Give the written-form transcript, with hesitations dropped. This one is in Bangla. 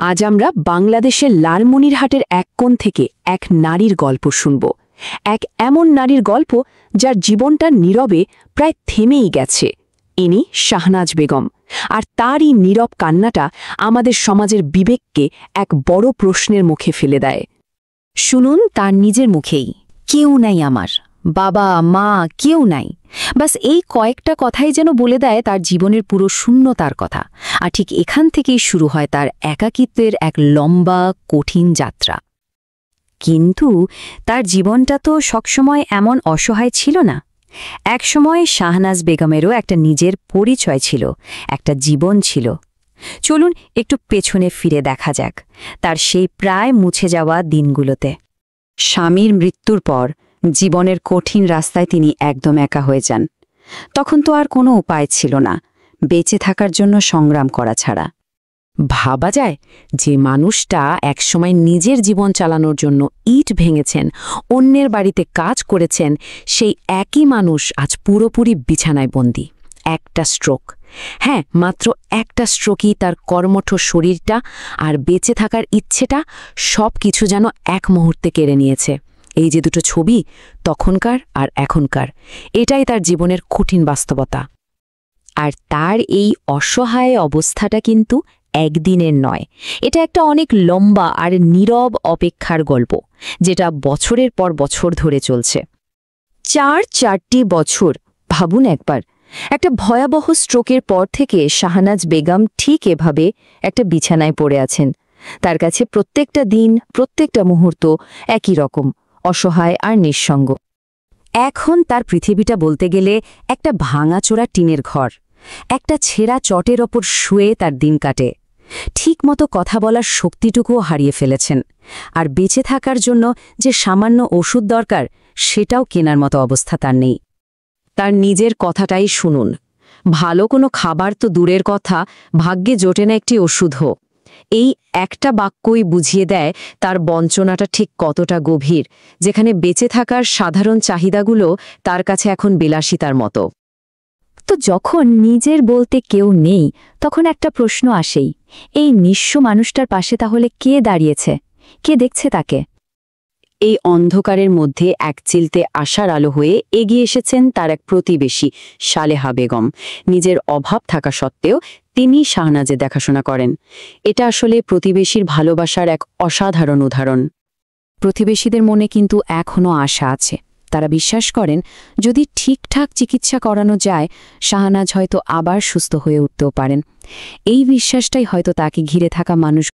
আজ আমরা বাংলাদেশের লালমনিরহাটের এক কোণ থেকে এক নারীর গল্প শুনব। এক এমন নারীর গল্প যার জীবনটা নীরবে প্রায় থেমেই গেছে। ইনি শাহনাজ বেগম, আর তারই নীরব কান্নাটা আমাদের সমাজের বিবেককে এক বড় প্রশ্নের মুখে ফেলে দেয়। শুনুন তার নিজের মুখেই, কেউ নাই আমার, বাবা মা কেউ নাই। বাস এই কয়েকটা কথাই যেন বলে দেয় তার জীবনের পুরো শূন্যতার কথা। আর ঠিক এখান থেকেই শুরু হয় তার একাকিত্বের এক লম্বা কঠিন যাত্রা। কিন্তু তার জীবনটা তো সবসময় এমন অসহায় ছিল না। একসময় শাহনাজ বেগমেরও একটা নিজের পরিচয় ছিল, একটা জীবন ছিল। চলুন একটু পেছনে ফিরে দেখা যাক তার সেই প্রায় মুছে যাওয়া দিনগুলোতে। স্বামীর মৃত্যুর পর জীবনের কঠিন রাস্তায় তিনি একদম একা হয়ে যান। তখন তো আর কোনো উপায় ছিল না বেঁচে থাকার জন্য সংগ্রাম করা ছাড়া। ভাবা যায় যে মানুষটা একসময় নিজের জীবন চালানোর জন্য ইট ভেঙেছেন, অন্যের বাড়িতে কাজ করেছেন, সেই একই মানুষ আজ পুরোপুরি বিছানায় বন্দী। একটা স্ট্রোক, হ্যাঁ মাত্র একটা স্ট্রোকই তার কর্মঠ শরীরটা আর বেঁচে থাকার ইচ্ছেটা সব কিছু যেন এক মুহূর্তে কেড়ে নিয়েছে। এই যে দুটো ছবি, তখনকার আর এখনকার, এটাই তার জীবনের কঠিন বাস্তবতা। আর তার এই অসহায় অবস্থাটা কিন্তু একদিনের নয়, এটা একটা অনেক লম্বা আর নীরব অপেক্ষার গল্প, যেটা বছরের পর বছর ধরে চলছে। চারটি বছর, ভাবুন একবার। একটা ভয়াবহ স্ট্রোকের পর থেকে শাহনাজ বেগম ঠিক এভাবে একটা বিছানায় পড়ে আছেন। তার কাছে প্রত্যেকটা দিন, প্রত্যেকটা মুহূর্ত একই রকম, অসহায় আর নিঃসঙ্গ। এখন তার পৃথিবীটা বলতে গেলে একটা ভাঙাচোরা টিনের ঘর, একটা ছেঁড়া চটের ওপর শুয়ে তার দিন কাটে। ঠিকমতো কথা বলার শক্তিটুকুও হারিয়ে ফেলেছেন, আর বেঁচে থাকার জন্য যে সামান্য ওষুধ দরকার সেটাও কেনার মতো অবস্থা তার নেই। তার নিজের কথাটাই শুনুন, ভালো কোনো খাবার তো দূরের কথা, ভাগ্যে জোটে না একটি ওষুধও। এই একটা বাক্যই বুঝিয়ে দেয় তার বঞ্চনাটা ঠিক কতটা গভীর, যেখানে বেঁচে থাকার সাধারণ চাহিদাগুলো তার কাছে এখন বিলাসিতার মতো। তো যখন নিজের বলতে কেউ নেই, তখন একটা প্রশ্ন আসেই, এই নিঃস্ব মানুষটার পাশে তাহলে কে দাঁড়িয়েছে, কে দেখছে তাকে? এই অন্ধকারের মধ্যে এক চিলতে আশার আলো হয়ে এগিয়ে এসেছেন তার এক প্রতিবেশী সালেহা বেগম। নিজের অভাব থাকা সত্ত্বেও তিনি শাহনাজের দেখাশোনা করেন। এটা আসলে প্রতিবেশীর ভালোবাসার এক অসাধারণ উদাহরণ। প্রতিবেশীদের মনে কিন্তু এখনও আশা আছে। তারা বিশ্বাস করেন যদি ঠিকঠাক চিকিৎসা করানো যায়, শাহনাজ হয়তো আবার সুস্থ হয়ে উঠতেও পারেন। এই বিশ্বাসটাই হয়তো তাকে ঘিরে থাকা মানুষ